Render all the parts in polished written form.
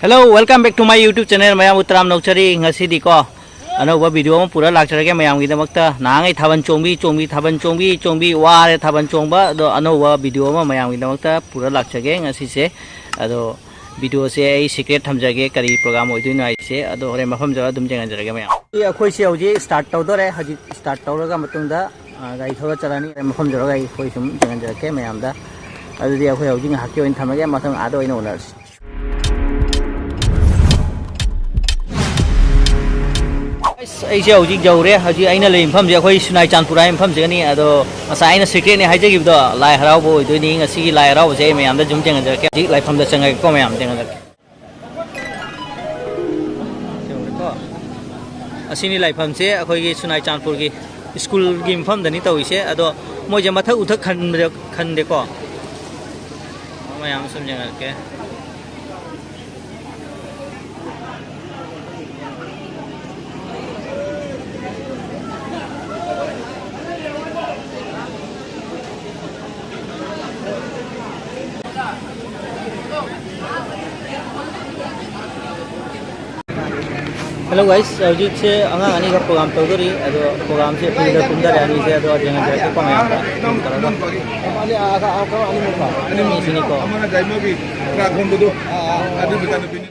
Hello, welcome back to my YouTube channel. Mayam utram nokchari ngasi ko anova video pura lakcharage mayam gidamakta nangai thaban chongbi ware thaban chongba do anova video ma mayam gidamakta pura lakchage ngasi se ado video se ai secret thamjage kari program oidino ai se ado hore mafam jaga dum jenga jarage mayam akhoi se hoji start tawdore haji start tawraga matungda gai thora charani mafam jaga ai khoi sum jenga jarake mayam da ado di akhoi hoji ngahake oin thamage mathang ado ino owners ऐसे हजिक जौरे हजिक अना ले मफमसे अखोई सुनाई चांदपुरा मफमसे गनी अदो मसाई अना सीक्रेट ने हाइजगिबदो लाई हरावबो ओइदोनी ngasi लाई हरावबसे मयामदा जुम जेंगा जरके हजिक लाइफमदा चंगाय को मयाम जेंगा जरके सेवरेको असिनी लाइफमसे अखोई सुनाई चांदपुर की स्कूल की मफमदनी तौइसे अदो मोजे मथक उथक खनदेको मयाम सम जेंगा जरके Hello guys, hojik se angang ani ka program tawdori ado program se pinda punda re ani se ado jenga jara ko mayam da tarada ani aga aga ani mo ka ani sini ko amana jaimo bi ra gondu do adu bitan pini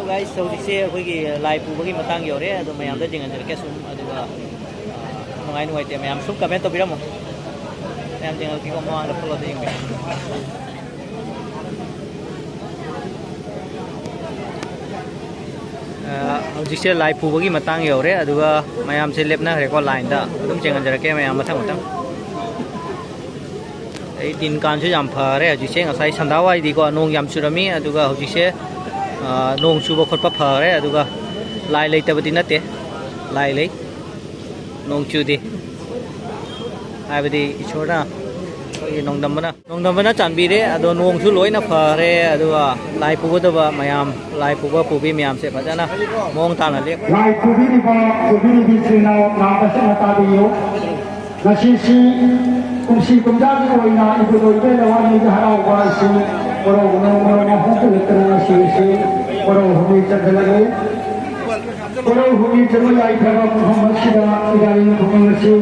guys hꯧꯖꯤꯛꯁꯦ ꯑꯩꯈꯣꯏꯒꯤ ꯂꯥꯏ ꯄꯨꯕꯒꯤ ꯃꯇꯥꯡ ꯌꯧꯔꯦ ꯑꯗꯣ ꯃꯌꯥꯝꯗ ꯌꯦꯡꯍꯟꯖꯔꯛꯀꯦ ꯁꯨꯝ ꯑꯗꯨꯒ ꯅꯨꯡꯉꯥꯏ ꯅꯨꯡꯉꯥꯏꯇꯦ ꯃꯌꯥꯝ ꯁꯨꯝ ꯀꯃꯦꯟ ꯇꯧꯕꯤꯔꯝꯃꯣ ꯃꯌꯥꯝ ꯌꯦꯡꯍꯜꯂꯛꯀꯦꯀꯣ ꯃꯃꯥꯡꯗ ꯐꯣꯂꯣꯗ ꯌꯦꯡꯕꯤꯌꯨ hꯧꯖꯤꯛꯁꯦ ꯂꯥꯏ ꯄꯨꯕꯒꯤ ꯃꯇꯥꯡ ꯌꯧꯔꯦ ꯑꯗꯨꯒ ꯃꯌꯥꯝꯁꯦ ꯂꯦꯞꯅꯈ꯭ꯔꯦꯀꯣ ꯂꯥꯏꯟꯗ ꯑꯗꯨꯝ ꯌꯦꯡꯍꯟꯖꯔꯛꯀꯦ ꯃꯌꯥꯝ ꯃꯊꯪ ꯃꯊꯪ ꯑꯩ ꯇꯤꯟ ꯀꯥꯟꯁꯨ ꯌꯥꯝ ꯐꯔꯦ ꯍꯧꯖꯤꯛꯁꯦ ꯉꯁꯥꯏ ꯁꯟꯗꯥꯋꯥꯏꯗꯤꯀꯣ ꯅꯣꯡ ꯌꯥꯝ ꯆꯨꯔꯝꯃꯤ ꯑꯗꯨꯒ ꯍꯧꯖꯤꯛꯁꯦ ꯅꯣꯡ ꯆꯨꯕ ꯈꯣꯠꯄ ꯐꯔꯦ ꯑꯗꯨꯒ ꯂꯥꯏ ꯂꯩꯇꯕꯗꯤ ꯅꯠꯇꯦ ꯂꯥꯏ ꯂꯩ ꯅꯣꯡ ꯆꯨꯗꯦ ꯍꯥꯏꯕꯗꯤ ꯏꯁꯣꯔꯅ ꯑꯩꯈꯣꯏꯒꯤ ꯅꯣꯡꯗꯝꯕꯅ ꯆꯥꯟꯕꯤꯔꯦ ꯑꯗꯣ ꯅꯣꯡꯁꯨ ꯂꯣꯏꯅ ꯐꯔꯦ ꯑꯗꯨꯒ ꯂꯥꯏ ꯄꯨꯒꯗꯕ ꯃꯌꯥꯝ ꯂꯥꯏ ꯄꯨꯕ ꯄꯨꯕꯤ ꯃꯌꯥꯝꯁꯦ ꯐꯖꯅ ꯃꯑꯣꯡ ꯇꯥꯅ ꯂꯦꯞ ꯂꯥꯏ ꯄꯨꯕꯤꯔꯤꯕꯁꯤꯡꯅ ꯉꯥꯛꯄꯁꯤꯡꯅ ꯇꯥꯕꯤꯌꯨ ꯉꯁꯤꯁꯤ ꯀꯨꯝꯁꯤ ꯀꯨꯝꯖꯥꯒꯤ ꯑꯣꯏꯅ ꯏꯕꯨꯙꯧ ꯂꯋꯥꯏꯒꯤ ꯍꯔꯥꯎꯕ ꯑꯁꯤ ꯃꯔꯣ ꯍꯧꯒꯠꯂꯛꯇꯅ ꯉꯁꯤꯁꯤ ꯃꯔꯣ ꯍꯨꯝꯅꯤ ꯆꯠꯊꯠꯂꯒꯦ ꯃꯔꯣ ꯍꯨꯝꯅꯤ ꯆꯠꯄ ꯌꯥꯏꯐꯕ ꯃꯐꯝ ꯑꯁꯤꯗ ꯏꯔꯥꯏ ꯈꯨꯕꯝ ꯑꯁꯤ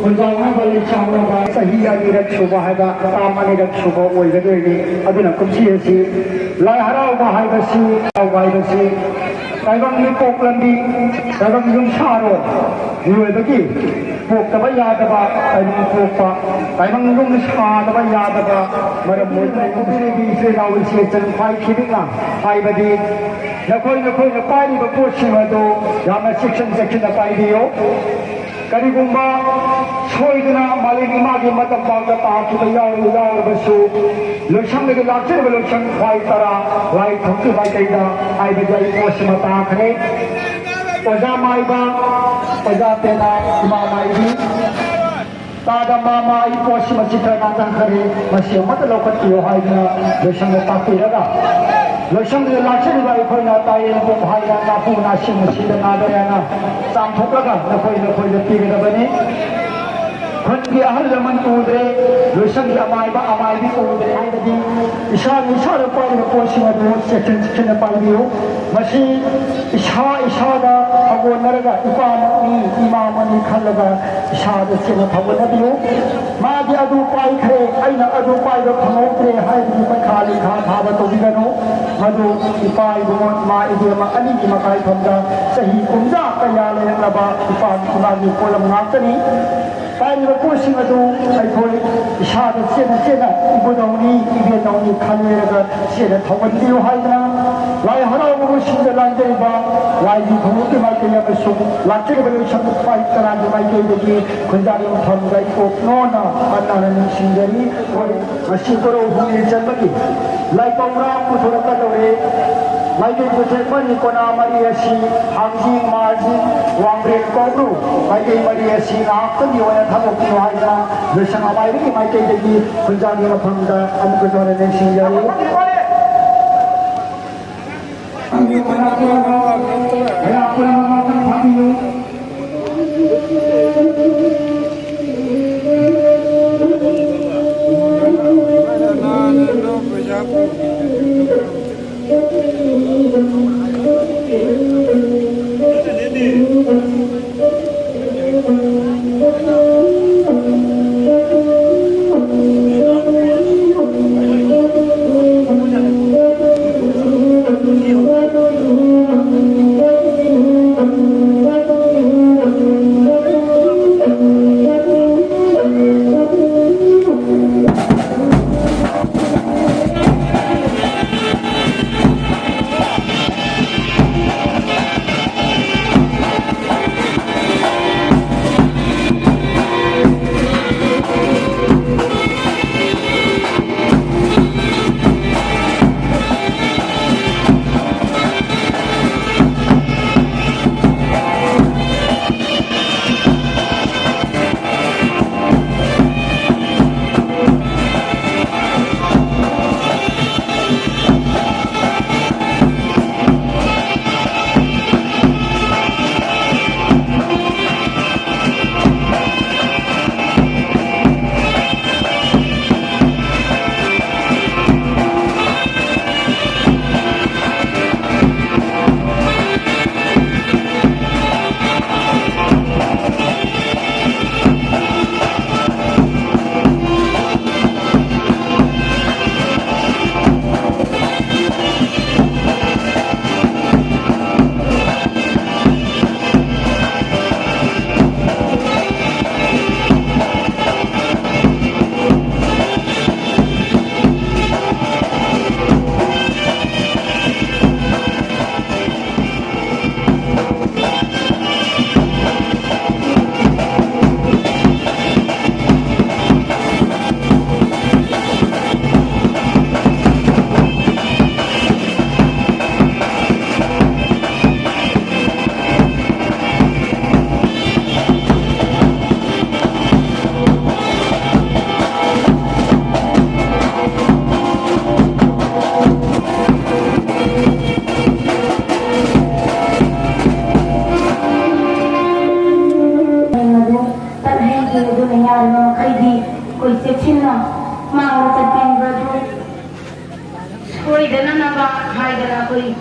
ꯈꯨꯟꯖꯥꯎꯅꯕ ꯂꯩꯆꯥꯎꯅꯕ ꯆꯍꯤ ꯑꯅꯤꯔꯛ ꯁꯨꯕ ꯍꯥꯏꯕ ꯇꯥꯝ ꯑꯅꯤꯔꯛ ꯁꯨꯕ ꯑꯣꯏꯒꯗꯣꯏꯅꯤ ꯑꯗꯨꯅ ꯀꯨꯝꯁꯤ ꯑꯁꯤ ꯂꯥꯏ ꯍꯔꯥꯎꯕ ꯍꯥꯏꯕꯁꯤ ꯇꯥꯏꯕꯪ ꯃꯤꯄꯣꯛ ꯂꯝꯕꯤ ꯇꯥꯏꯕꯪ ꯌꯨꯝꯁꯥꯔꯣꯜ ꯃꯤꯑꯣꯏꯕꯒꯤ ꯄꯣꯛꯇꯕ ꯌꯥꯗꯕ ꯇꯥꯏꯕꯪ ꯄꯣꯛꯄ ꯇꯥꯏꯕꯪ ꯌꯨꯝ ꯁꯥꯗꯕ ꯌꯥꯗꯕ ꯃꯔꯝ ꯑꯣꯏꯗꯨꯅ ꯄꯨꯕꯤꯔꯤꯕꯤ ꯏꯆꯤꯜ ꯏꯅꯥꯎ ꯏꯆꯦꯆꯟ ꯈ꯭ꯋꯥꯏꯈꯤꯕꯤꯅ ꯍꯥꯏꯕꯗꯤ ꯅꯈꯣꯏꯅ ꯄꯥꯏꯔꯤꯕ ꯄꯣꯠꯁꯤꯡ ꯑꯗꯨ ꯌꯥꯝꯅ ꯆꯦꯛꯁꯤꯟꯅ ꯄꯥꯏꯕꯤꯌꯨ ꯀꯔꯤꯒꯨꯝꯕ ꯁꯣꯏꯗꯅ ꯃꯥꯂꯦꯝ ꯏꯃꯥꯒꯤ ꯃꯇꯝꯄꯥꯛꯇ ꯇꯥꯈꯤꯕ ꯌꯥꯎꯔꯕꯁꯨ ꯂꯣꯏꯁꯪꯗꯒꯤ ꯂꯥꯛꯆꯔꯤꯕ ꯂꯣꯏꯁꯪ ꯈ꯭ꯋꯥꯏ ꯇꯔꯥ ꯂꯥꯏ ꯊꯣꯛꯀꯤ ꯃꯥꯏꯀꯩꯗ ꯍꯥꯏꯕꯗꯤ ꯑꯩ ꯄꯣꯠꯁꯤꯃ ꯇꯥꯈ꯭ꯔꯦ ꯑꯣꯖꯥ ꯃꯥꯏꯕ ꯑꯣꯖꯥ ꯄꯦꯅꯥ ꯏꯃꯥ ꯃꯥꯏꯕꯤ ꯇꯥꯗ ꯃꯥꯃ ꯑꯩ ꯄꯣꯠꯁꯤꯃ ꯆꯤꯊ ꯅꯥꯟꯊꯈ꯭ꯔꯦ ꯃꯁꯤ ꯑꯃꯠꯇ ꯂꯧꯈꯠꯄꯤꯌꯨ ꯍꯥꯏꯗꯨꯅ ꯂꯣꯏꯁꯪꯗ ꯇꯥꯛꯄꯤꯔꯒ ꯂꯣꯏꯁꯪꯗ ꯂꯥꯛꯆꯔꯤꯕ ꯑꯩꯈꯣꯏꯅ ꯇꯥꯌꯦꯟꯕꯨꯝ ꯍꯥꯏꯅ ꯅꯥꯄꯨ ꯅꯥꯁꯤꯡ ꯑꯁꯤꯗ ꯅꯥꯗꯔꯦꯅ ꯆꯥꯝꯊꯣꯛꯂꯒ ꯅꯈꯣꯏꯗ ꯄꯤꯒꯗꯕꯅꯤ ꯈꯨꯟꯒꯤ ꯑꯍꯜ ꯂꯃꯟ ꯎꯗ꯭ꯔꯦ ꯂꯣꯏꯁꯪꯒꯤ ꯑꯃꯥꯏꯕꯤ ꯎꯗ꯭ꯔꯦ ꯍꯥꯏꯕꯗꯤ ꯏꯁꯥꯗ ꯄꯥꯏꯔꯤꯕ ꯄꯣꯠꯁꯤꯡ ꯑꯗꯨ ꯆꯦꯛꯁꯤꯟꯅ ꯄꯥꯏꯕꯤꯌꯨ ꯃꯁꯤ ꯏꯁꯥꯗ ꯊꯧꯒꯣꯟꯅꯔꯒ ꯏꯄꯥꯃꯛꯅꯤ ꯏꯃꯥꯃꯛꯅꯤ ꯈꯜꯂꯒ ꯏꯁꯥꯗ ꯆꯦꯟꯅ ꯊꯧꯒꯣꯟꯅꯕꯤꯌꯨ ꯃꯥꯗꯤ ꯑꯗꯨ ꯄꯥꯏꯈ꯭ꯔꯦ ꯑꯩꯅ ꯑꯗꯨ ꯄꯥꯏꯕ ꯐꯪꯍꯧꯗ꯭ꯔꯦ ꯍꯥꯏꯕꯒꯤ ꯄꯩꯈꯥ ꯂꯩꯈꯥ ꯊꯥꯕ ꯇꯧꯕꯤꯒꯅꯨ ꯃꯗꯨ ꯏꯄꯥ ꯏꯕꯨꯡ ꯏꯃꯥ ꯏꯕꯦꯝꯃ ꯑꯅꯤꯒꯤ ꯃꯀꯥꯏꯐꯝꯗ ꯆꯍꯤ ꯀꯨꯝꯖꯥ ꯀꯌꯥ ꯂꯩꯔꯛꯂꯕ ꯏꯃꯥꯒꯤ ꯄꯣꯠꯂꯝ ꯉꯥꯛꯇꯅꯤ ꯄꯥꯏꯔꯤꯕ ꯄꯣꯠꯁꯤꯡ ꯑꯗꯨ ꯑꯩꯈꯣꯏ ꯏꯁꯥꯗ ꯆꯦꯟꯅ ꯏꯕꯨꯙꯧꯅꯤ ꯏꯕꯦꯟꯅꯧꯅꯤ ꯈꯜꯂꯦꯔꯒ ꯆꯦꯟꯅ ꯊꯧꯒꯟꯕꯤꯌꯨ ꯍꯥꯏꯗꯅ ꯂꯥꯏ ꯍꯔꯥꯎꯕꯁꯤꯡꯗ ꯂꯥꯟꯖꯔꯤꯕ ꯂꯥꯏꯒꯤ ꯊꯧꯒꯜꯒꯤ ꯃꯥꯏꯀꯩ ꯑꯃꯁꯨꯡ ꯂꯥꯛꯆꯔꯤꯕ ꯂꯣꯏꯁꯪ ꯈ꯭ꯋꯥꯏ ꯇꯔꯥꯒꯤ ꯃꯥꯏꯀꯩꯗꯒꯤ ꯈꯨꯟꯖꯥꯒꯤ ꯃꯐꯝꯗ ꯏꯀꯣꯛꯅꯣꯅ ꯍꯟꯅ ꯅꯤꯡꯁꯤꯡꯖꯔꯤ ꯍꯣꯏ ꯉꯁꯤ ꯀꯣꯔꯧ ꯍꯨꯝꯅꯤ ꯆꯟꯕꯒꯤ ꯂꯥꯏꯄꯧꯔꯥ ꯄꯨꯊꯣꯔꯛꯀꯗꯧꯔꯦ maiki pucet mani kona Maria si hangjing marjing wangbren kobru maiki Maria si nakta di wana thamok ni wahina besang amai ni maiki jadi punjani mafamda amuk jone ne sinjari anggi panatu ya apa yang makan kami चिन्ह मागण्याचं पिंगळ सोयीदना नका हायदना कोई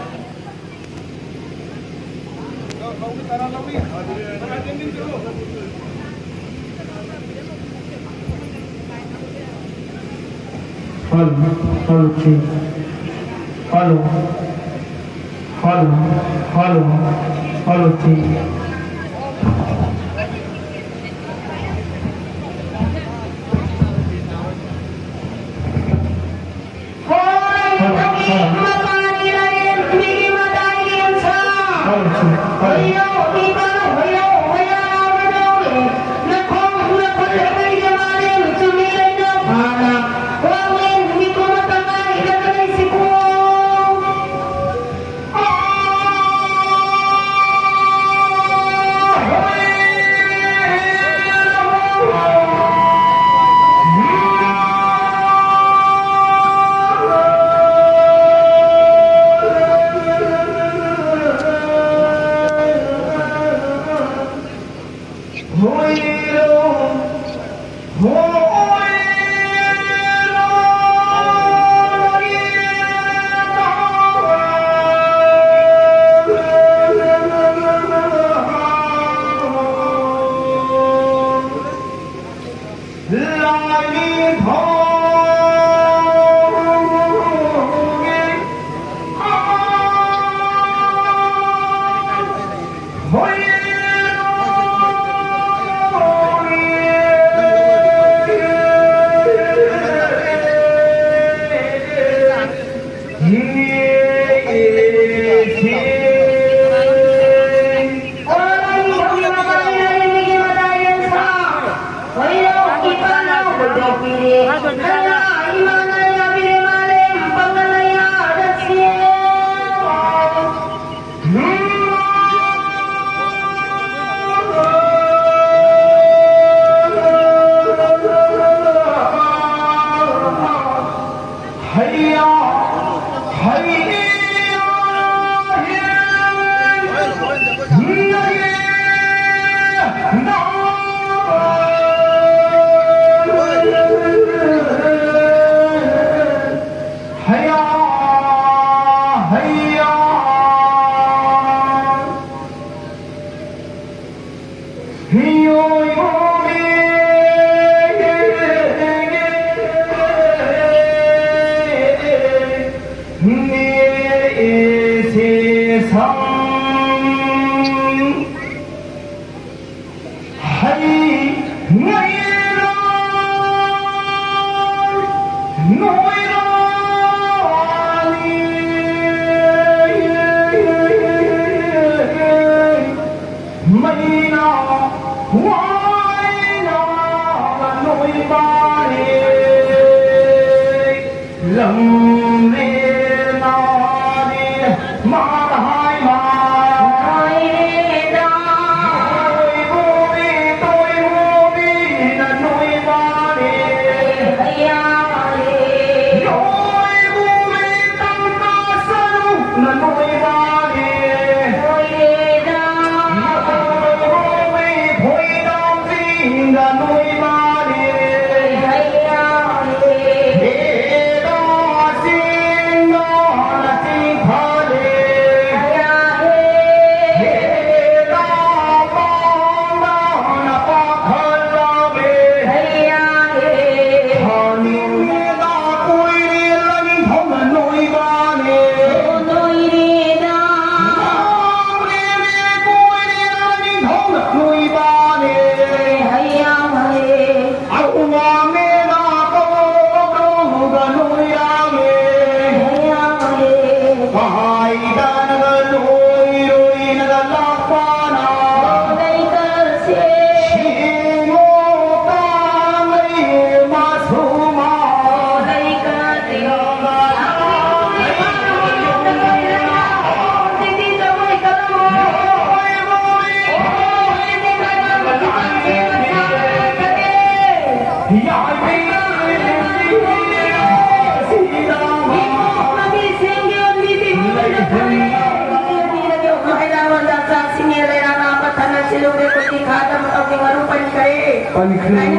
Panikli.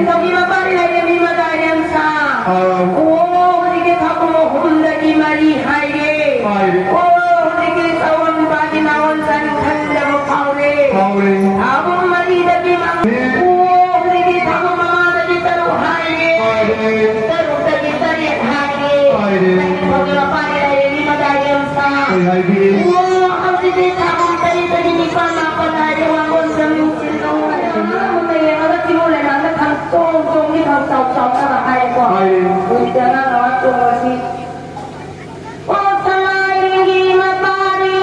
hodi thabo hundagi mari haire hodi sawan bagi nawan san khanda paure thabo mari dagi mang hodi thabo mama dagi taru haire taru dagi tari haire bagi pare ni madai sa hodi thabo tari dagi ni pana pana wangon samu sino mai ada timole na thang song ni thang sau sau na hai ko jangan lewat promosi. Oh selagi matahari.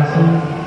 Thank you.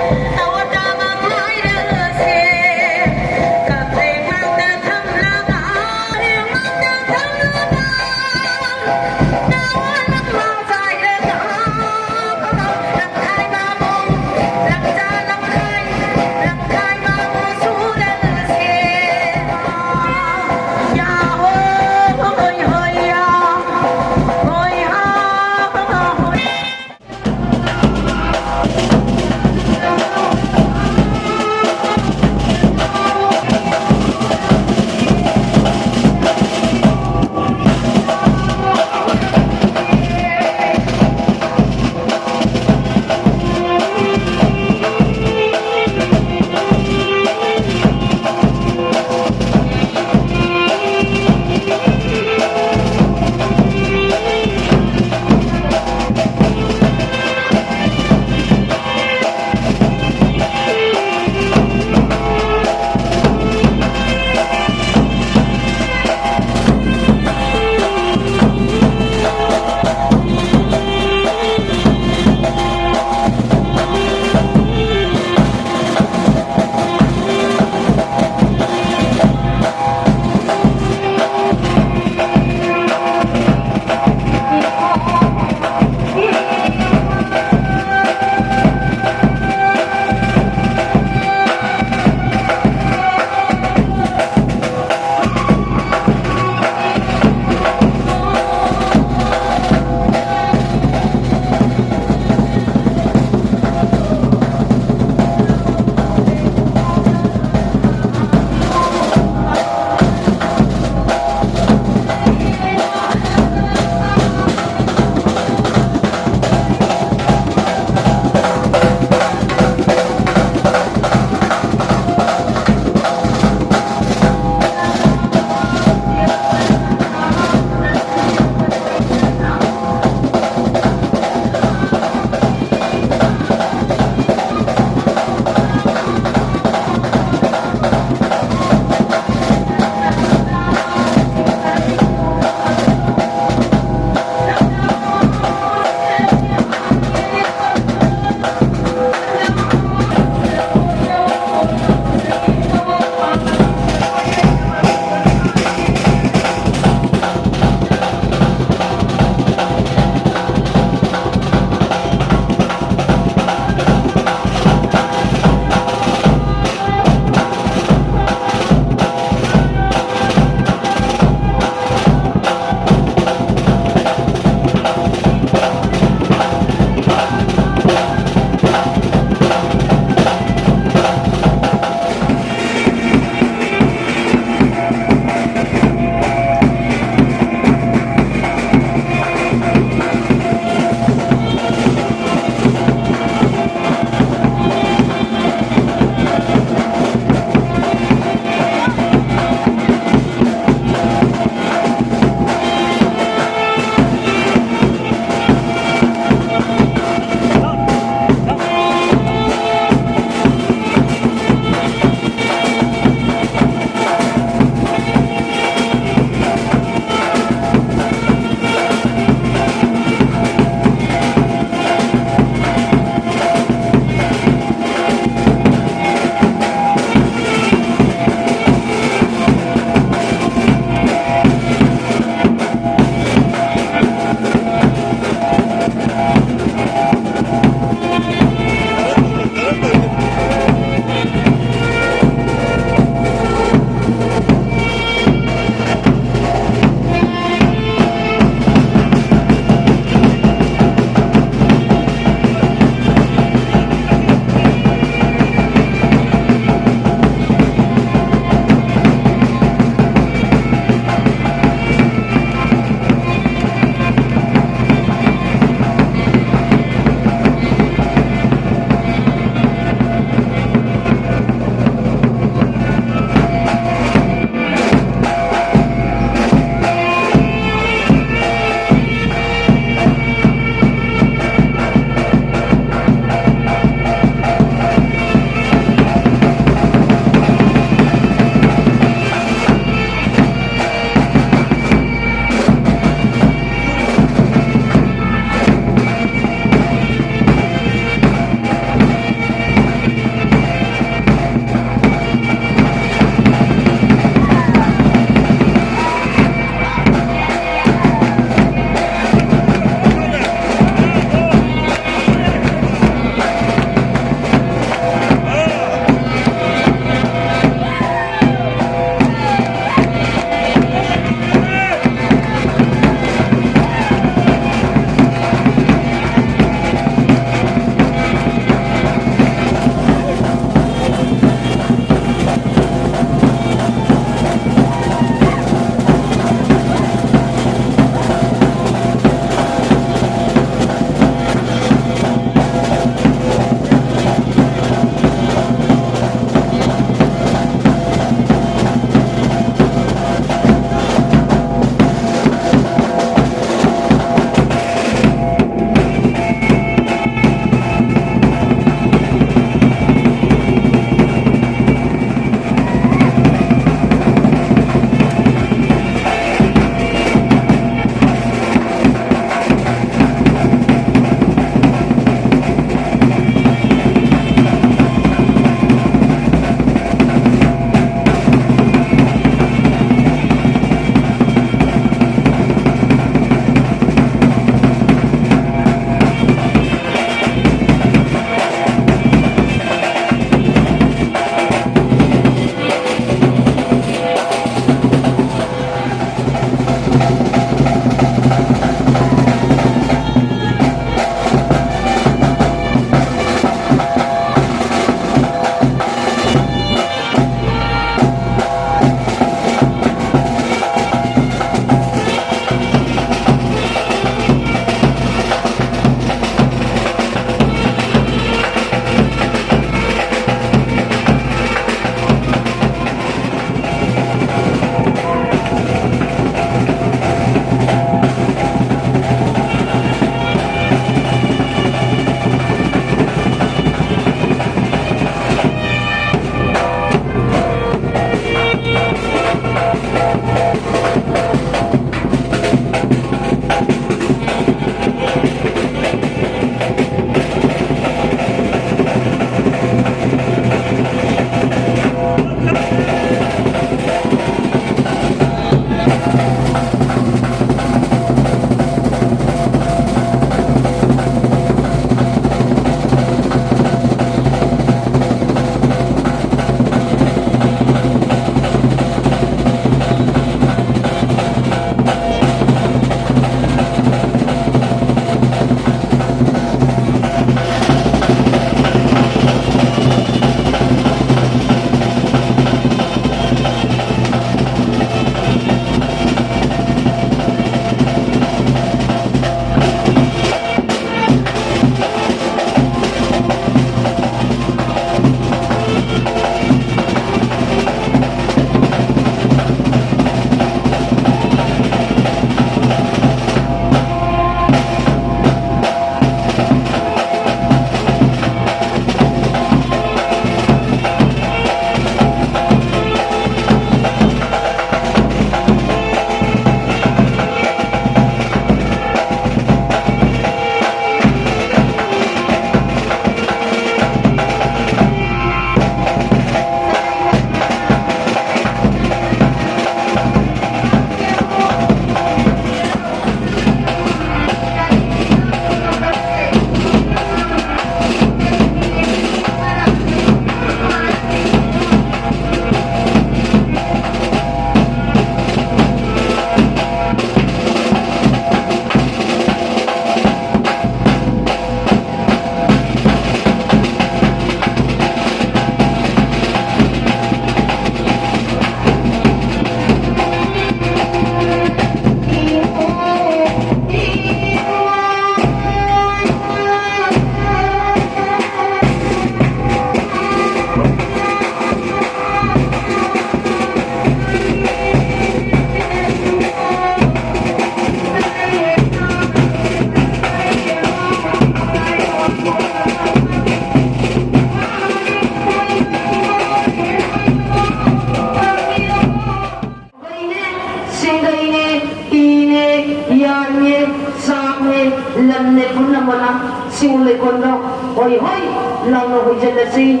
simulai kono hoi hoi lang no hoi jadasi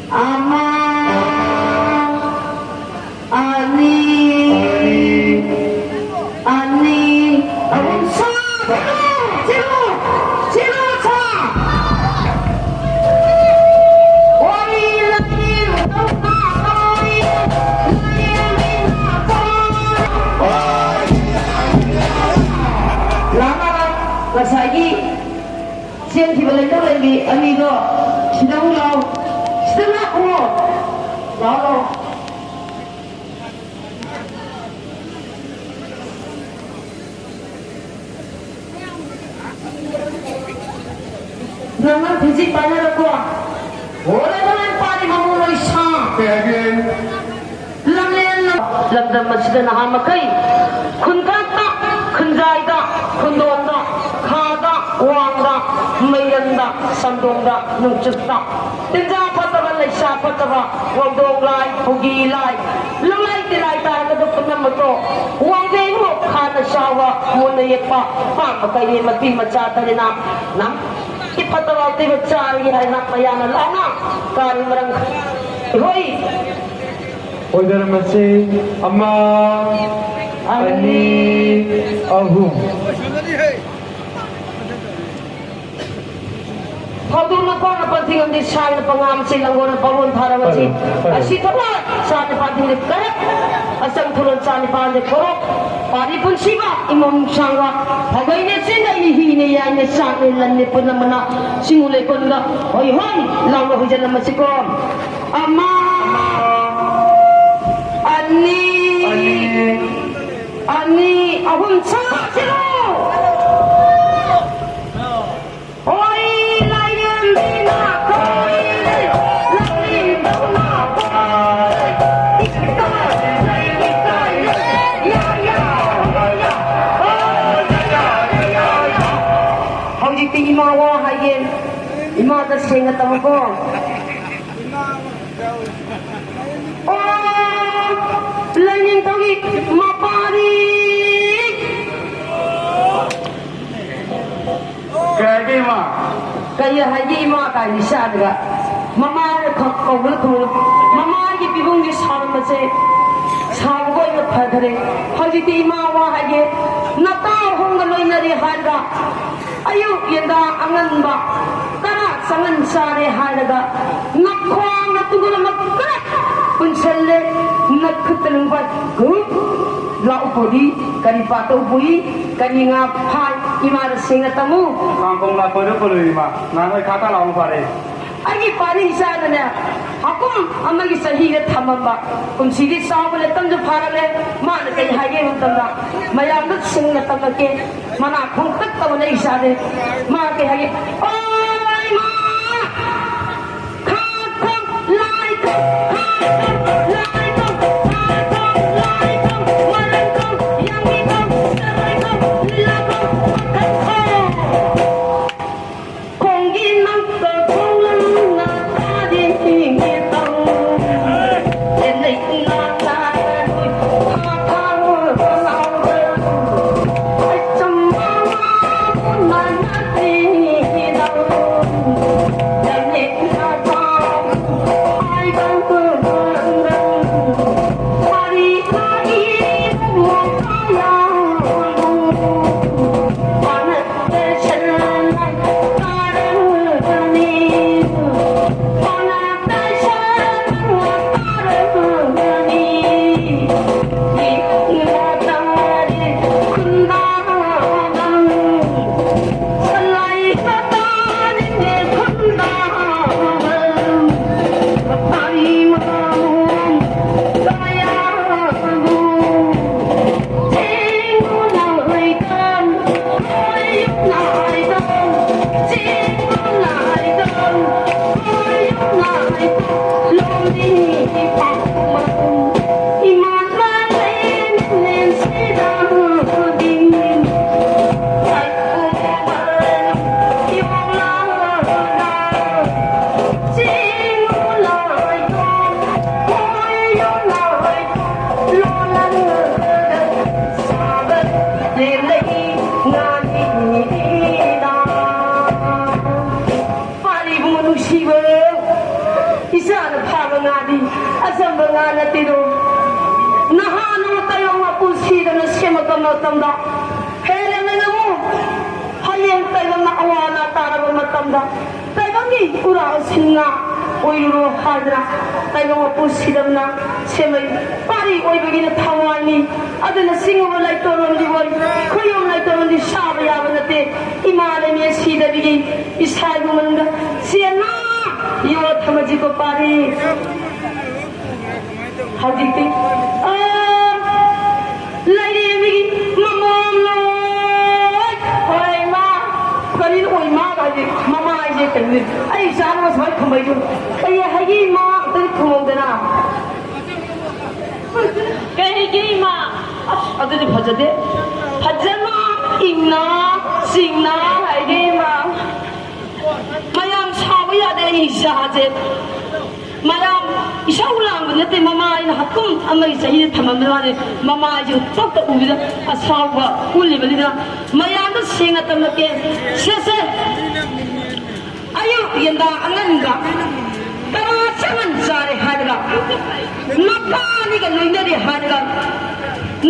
ama ani awon sa silo sa oi lagi tau ta oi lama lagi siang tiba lagi amigo sedang lau setengah ulo lalu Nang fisik banyak aku. Boleh boleh pari mamulai sah. Kevin. Lamdam masjid na hamakai. Kun kata, kun jaida, kun donda, khada, wangda, mayanda, sandongda, nungcukda. Tinja pataba lai sah pataba, wangdong lai, pugi lai. Lalai tilai tahan kaduk penamato. Wangdeng mo khana sawa, muna yekpa, pamakai mati macata nina. Nam. Ipatawag tayo cari ay nakmayana lana kari marang hoy Udara masih ama ani ahum. Pagdul na pa napansin ang disay na pangam silang gona pawon tarawan si asito na sa napansin ni karak asang tulad sa napansin korok pari pun siba imam sangga pagay na sila ihini yan na sa ilan ni pun naman na singulay pun nga hoy hoy lang na hujan naman si kom ama ani ahun sa silo hoy layan bina koy lalim daw na koy hawjik ti imawa hayen imada singa tamo ko Lain tadi maparik. Kaya mah. Kaya haji ma kaya bisa juga. Mama kau mama ni bibung di sana macam sana kau ini padre. Haji ti ma wah haji. Nata hong galoi nari harga. Ayo yenda angan ba. Tara sangan sare harga. Nakwang natunggu makkat. Puncalle nakketeleng bat gup lau podi kani pato bui kani ngapai imar singa tamu Kampung lah perlu lima. Nanti kata lalu pare. agi pari sana ne akum amagi sahiga thamamba kum sidi sawale tamju pharale man kai hage hutamda mayam nut singa tamake mana khung tak tawne isade ma kai hage oi ma kham lai asam bangana tido nahanu tayo mapusi dan sema tanda hele mengamu hayang tayo na awana tara tanda tayo ni ura singa oiro hadra tayo mapusi dan na sema pari oi begini thawani adana singa walai toron di wai koyom lai toron di shabya banate imale me sida bigi isai gumanga siana yo thamaji ko pari hajiti lady bigi mamam lo oi ma karin oi ma ga ji mama ai je tan ai san ma sai khambai ju ai hagi ma tai khumong dana kai gi ma adudi bhajade bhajana inna singna hai gi ma mayam sabu ya de isaje mayam isaulang nate mama ina hakum amai sahi thamamane mama ju tok ubida asawa uli balida mayam da singa tamake se ayu yanda ananga tara changan sare hadga napani ga loinari hadga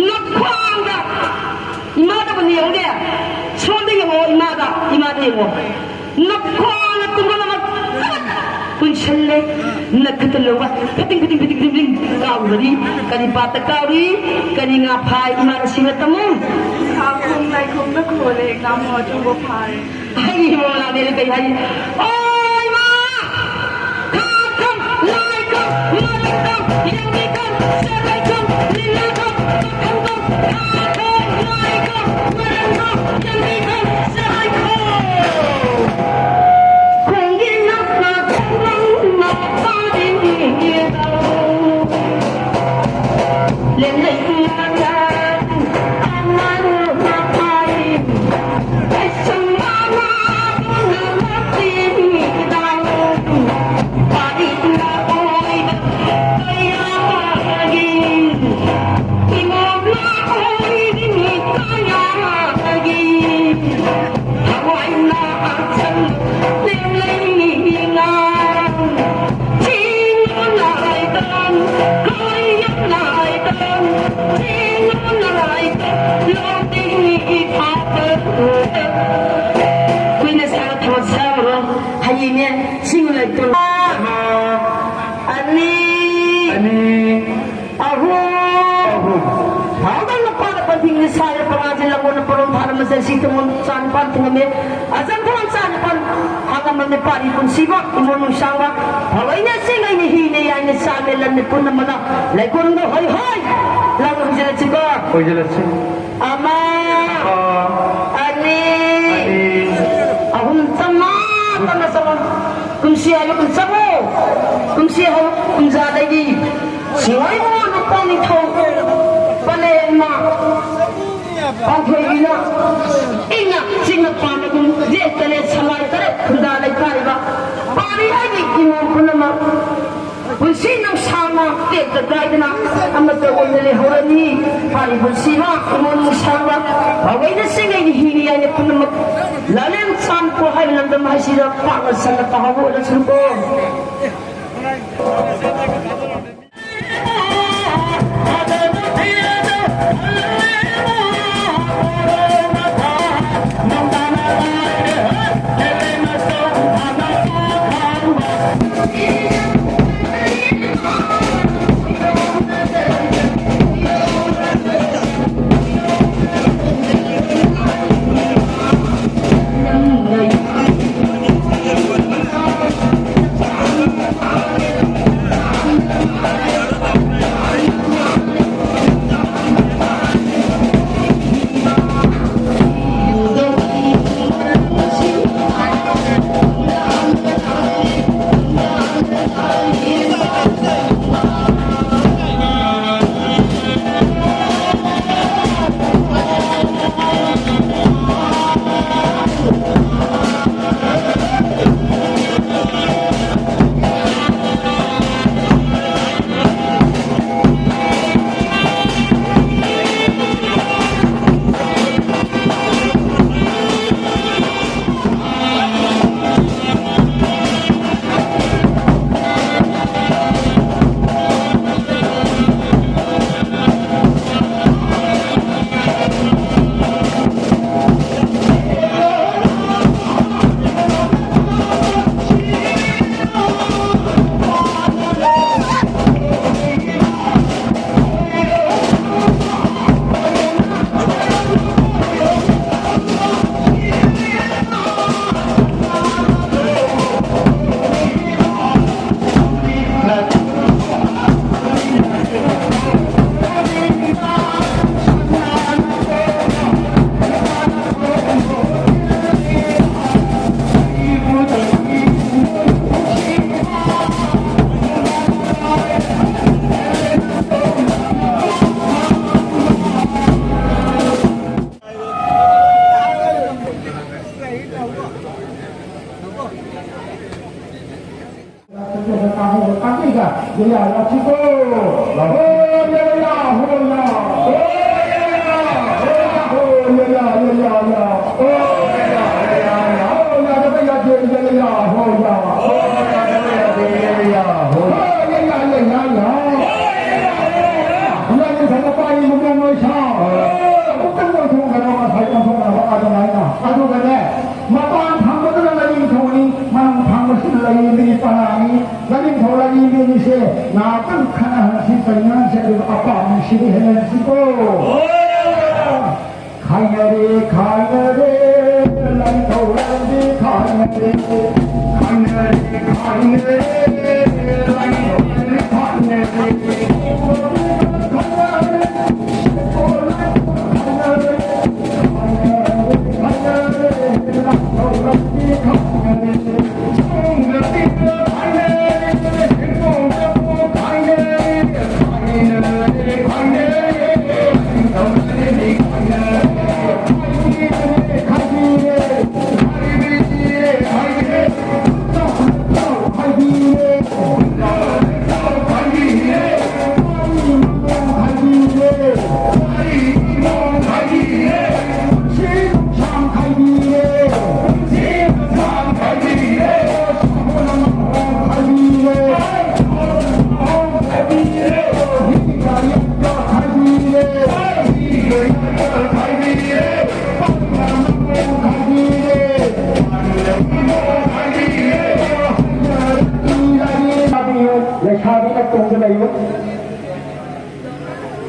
nakwanga imada bani yongde sonde yo imada yo nakwanga tumana punchalle nakatalowa kating kauri kani bata kauri kani nga phai imada singatamu Akong lai kong nakole ngam ho chung bo phai. ai mo la ne kai hai oi ma kam lai kam yang ni kam sarai kam lila kam kam lai kam yang ni kam sarai kam kong yin na na pa din ni lên lên situ mun san pan tengame azan pan san pan hangam ne pari pun siwa imun sangwa hawainya singa ini hine ya ini samelan ne pun mana lai kun do hoi hoi lagu jela ciba jela ci ama ani ahun sama sama sama kumsi ayo kumsi ho kumza lagi siwai mo no pani tho pane ma Akhirnya ingat singa panakum je tale samai tare khunda lai kaiba pari ai imam kunama bunsinam sama te gaidana amata onle horani pari bunsima imam sama bawaina singa ni hini ai kunama lalem sam ko hai landam hasira pa sala pahawo la suko 나쁜 카나 시선이나 제대로 아빠 시리 해내시고 가야리 가야리 라이터라리 가야리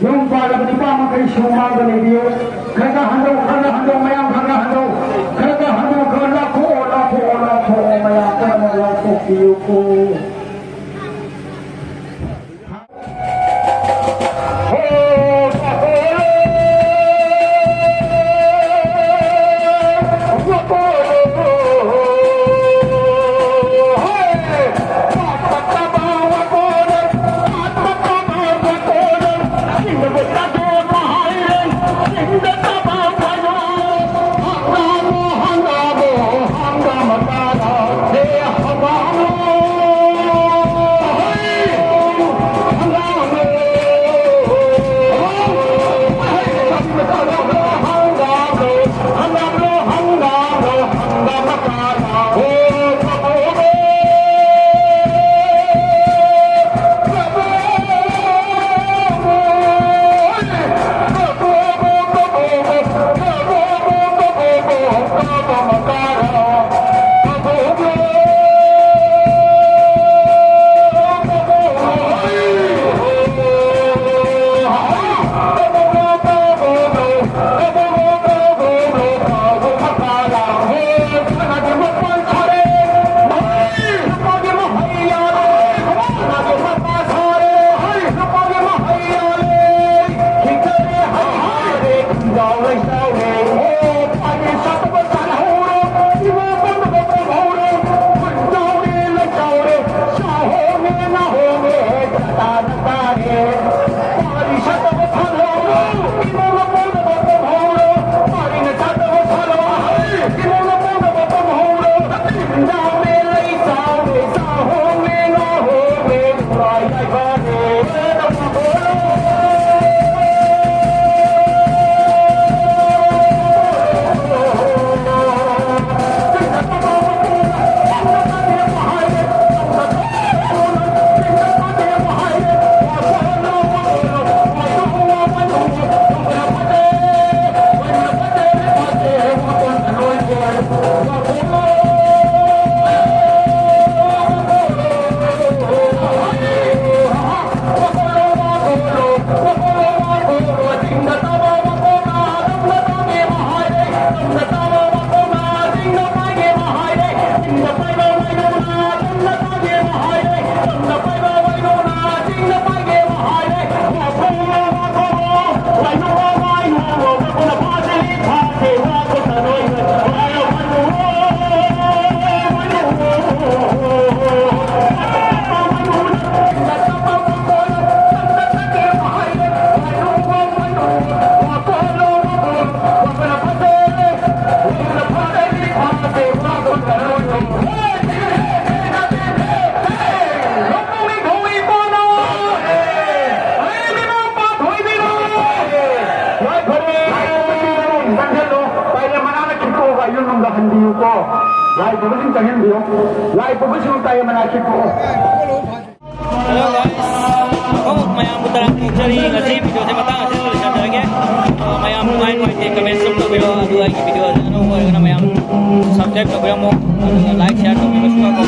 Yung para ba di pa makay sumang ganito? Kada handong mayang kada handong lako mayang kada lako ko. Lai po ba siyang tayo mo? Lai po ba siyang tayo manakit ko? Hello guys, ako mayang putarang cari ngasih video saya matang ngasih tulis ada lagi. Mayang main di comment sub tu video ada lagi video ano mo na mayang subscribe ka mo like share ko mo